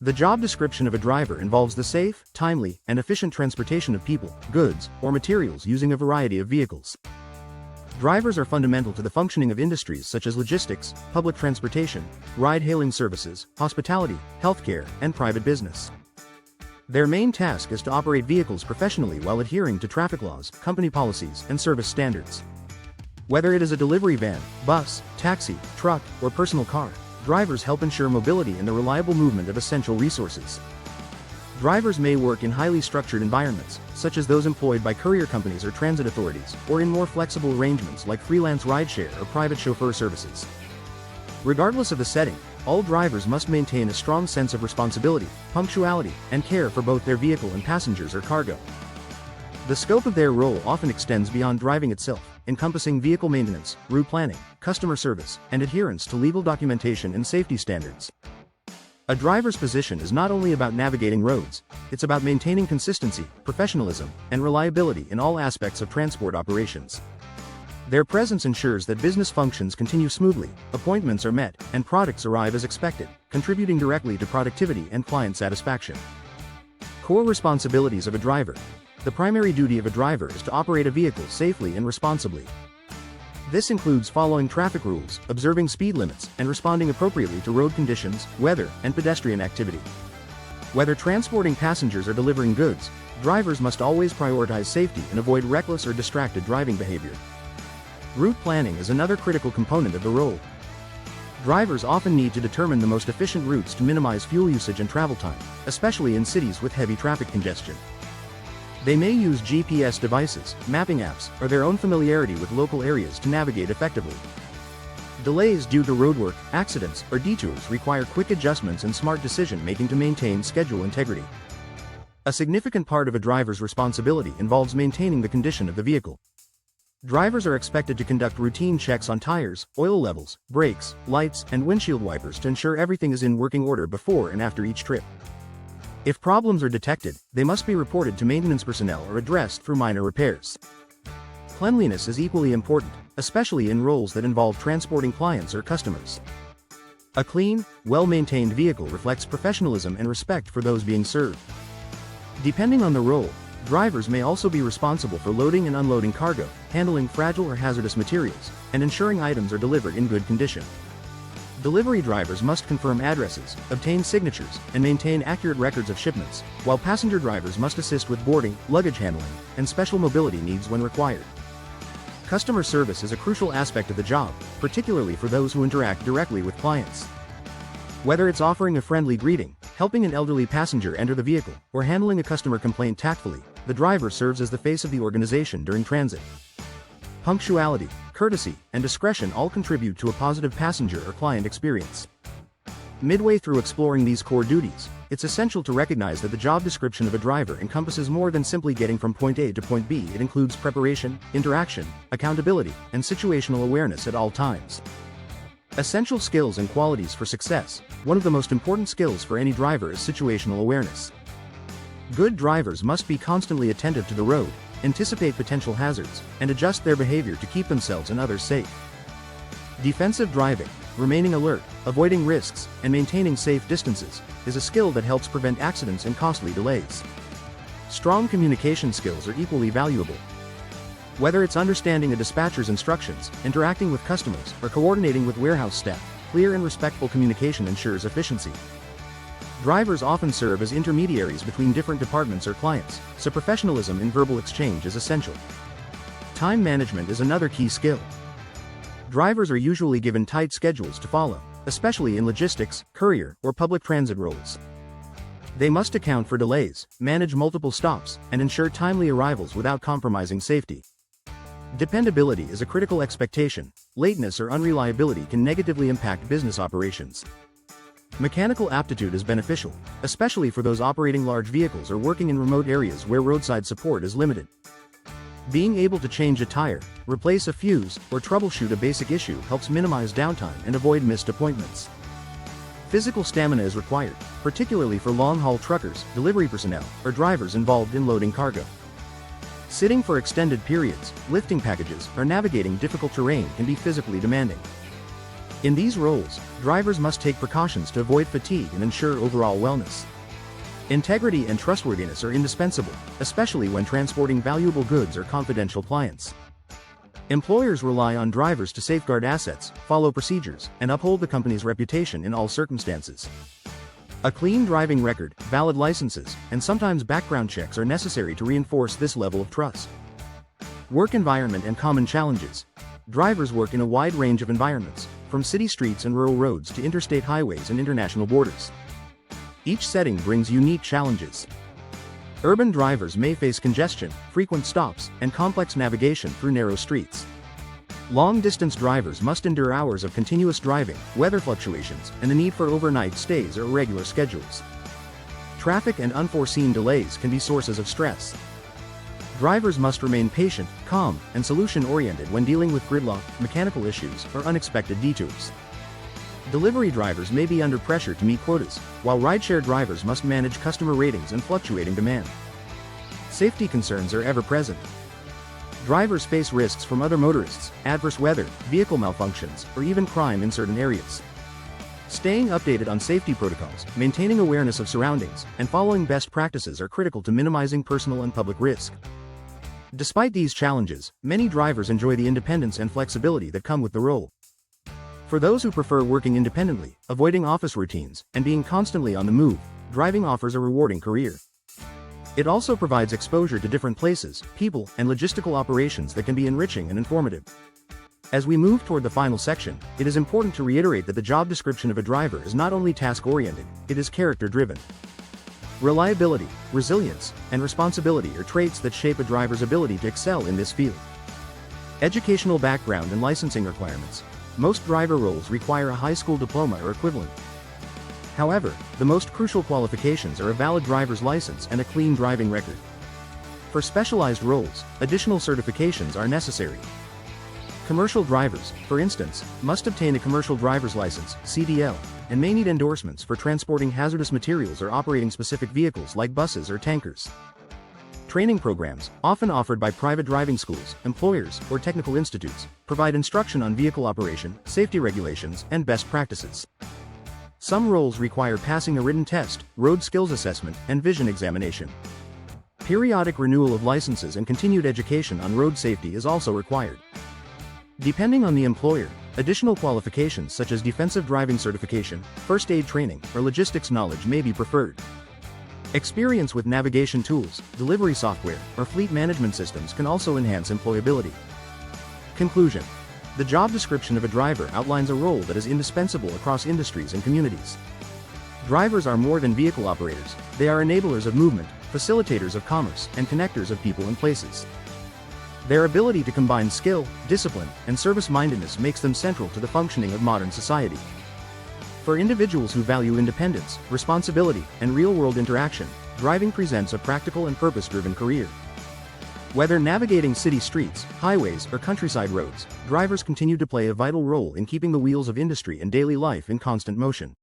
The job description of a driver involves the safe, timely, and efficient transportation of people, goods, or materials using a variety of vehicles. Drivers are fundamental to the functioning of industries such as logistics, public transportation, ride-hailing services, hospitality, healthcare, and private business. Their main task is to operate vehicles professionally while adhering to traffic laws, company policies, and service standards. Whether it is a delivery van, bus, taxi, truck, or personal car, drivers help ensure mobility and the reliable movement of essential resources. Drivers may work in highly structured environments, such as those employed by courier companies or transit authorities, or in more flexible arrangements like freelance rideshare or private chauffeur services. Regardless of the setting, all drivers must maintain a strong sense of responsibility, punctuality, and care for both their vehicle and passengers or cargo. The scope of their role often extends beyond driving itself, encompassing vehicle maintenance, route planning, customer service, and adherence to legal documentation and safety standards. A driver's position is not only about navigating roads, it's about maintaining consistency, professionalism, and reliability in all aspects of transport operations. Their presence ensures that business functions continue smoothly, appointments are met, and products arrive as expected, contributing directly to productivity and client satisfaction. Core responsibilities of a driver. The primary duty of a driver is to operate a vehicle safely and responsibly. This includes following traffic rules, observing speed limits, and responding appropriately to road conditions, weather, and pedestrian activity. Whether transporting passengers or delivering goods, drivers must always prioritize safety and avoid reckless or distracted driving behavior. Route planning is another critical component of the role. Drivers often need to determine the most efficient routes to minimize fuel usage and travel time, especially in cities with heavy traffic congestion. They may use GPS devices, mapping apps, or their own familiarity with local areas to navigate effectively. Delays due to roadwork, accidents, or detours require quick adjustments and smart decision-making to maintain schedule integrity. A significant part of a driver's responsibility involves maintaining the condition of the vehicle. Drivers are expected to conduct routine checks on tires, oil levels, brakes, lights, and windshield wipers to ensure everything is in working order before and after each trip. If problems are detected, they must be reported to maintenance personnel or addressed through minor repairs. Cleanliness is equally important, especially in roles that involve transporting clients or customers. A clean, well-maintained vehicle reflects professionalism and respect for those being served. Depending on the role, drivers may also be responsible for loading and unloading cargo, handling fragile or hazardous materials, and ensuring items are delivered in good condition. Delivery drivers must confirm addresses, obtain signatures, and maintain accurate records of shipments, while passenger drivers must assist with boarding, luggage handling, and special mobility needs when required. Customer service is a crucial aspect of the job, particularly for those who interact directly with clients. Whether it's offering a friendly greeting, helping an elderly passenger enter the vehicle, or handling a customer complaint tactfully, the driver serves as the face of the organization during transit. Punctuality, courtesy, and discretion all contribute to a positive passenger or client experience. Midway through exploring these core duties, it's essential to recognize that the job description of a driver encompasses more than simply getting from point A to point B. It includes preparation, interaction, accountability, and situational awareness at all times. Essential skills and qualities for success. One of the most important skills for any driver is situational awareness. Good drivers must be constantly attentive to the road, anticipate potential hazards, and adjust their behavior to keep themselves and others safe. Defensive driving, remaining alert, avoiding risks, and maintaining safe distances, is a skill that helps prevent accidents and costly delays. Strong communication skills are equally valuable. Whether it's understanding a dispatcher's instructions, interacting with customers, or coordinating with warehouse staff, clear and respectful communication ensures efficiency. Drivers often serve as intermediaries between different departments or clients, so professionalism in verbal exchange is essential. Time management is another key skill. Drivers are usually given tight schedules to follow, especially in logistics, courier, or public transit roles. They must account for delays, manage multiple stops, and ensure timely arrivals without compromising safety. Dependability is a critical expectation. Lateness or unreliability can negatively impact business operations. Mechanical aptitude is beneficial, especially for those operating large vehicles or working in remote areas where roadside support is limited. Being able to change a tire, replace a fuse, or troubleshoot a basic issue helps minimize downtime and avoid missed appointments. Physical stamina is required, particularly for long-haul truckers, delivery personnel, or drivers involved in loading cargo. Sitting for extended periods, lifting packages, or navigating difficult terrain can be physically demanding. In these roles, drivers must take precautions to avoid fatigue and ensure overall wellness. Integrity and trustworthiness are indispensable, especially when transporting valuable goods or confidential clients. Employers rely on drivers to safeguard assets, follow procedures, and uphold the company's reputation in all circumstances. A clean driving record, valid licenses, and sometimes background checks are necessary to reinforce this level of trust. Work environment and common challenges. Drivers work in a wide range of environments, from city streets and rural roads to interstate highways and international borders. Each setting brings unique challenges. Urban drivers may face congestion, frequent stops, and complex navigation through narrow streets. Long-distance drivers must endure hours of continuous driving, weather fluctuations, and the need for overnight stays or irregular schedules. Traffic and unforeseen delays can be sources of stress. Drivers must remain patient, calm, and solution-oriented when dealing with gridlock, mechanical issues, or unexpected detours. Delivery drivers may be under pressure to meet quotas, while rideshare drivers must manage customer ratings and fluctuating demand. Safety concerns are ever present. Drivers face risks from other motorists, adverse weather, vehicle malfunctions, or even crime in certain areas. Staying updated on safety protocols, maintaining awareness of surroundings, and following best practices are critical to minimizing personal and public risk. Despite these challenges, many drivers enjoy the independence and flexibility that come with the role. For those who prefer working independently, avoiding office routines, and being constantly on the move, driving offers a rewarding career. It also provides exposure to different places, people, and logistical operations that can be enriching and informative. As we move toward the final section, it is important to reiterate that the job description of a driver is not only task-oriented, it is character-driven. Reliability, resilience, and responsibility are traits that shape a driver's ability to excel in this field. Educational background and licensing requirements. Most driver roles require a high school diploma or equivalent. However, the most crucial qualifications are a valid driver's license and a clean driving record. For specialized roles, additional certifications are necessary. Commercial drivers, for instance, must obtain a commercial driver's license, CDL, and may need endorsements for transporting hazardous materials or operating specific vehicles like buses or tankers. Training programs, often offered by private driving schools, employers, or technical institutes, provide instruction on vehicle operation, safety regulations, and best practices. Some roles require passing a written test, road skills assessment, and vision examination. Periodic renewal of licenses and continued education on road safety is also required. Depending on the employer, additional qualifications such as defensive driving certification, first aid training, or logistics knowledge may be preferred. Experience with navigation tools, delivery software, or fleet management systems can also enhance employability. Conclusion. The job description of a driver outlines a role that is indispensable across industries and communities. Drivers are more than vehicle operators, they are enablers of movement, facilitators of commerce, and connectors of people and places. Their ability to combine skill, discipline, and service-mindedness makes them central to the functioning of modern society. For individuals who value independence, responsibility, and real-world interaction, driving presents a practical and purpose-driven career. Whether navigating city streets, highways, or countryside roads, drivers continue to play a vital role in keeping the wheels of industry and daily life in constant motion.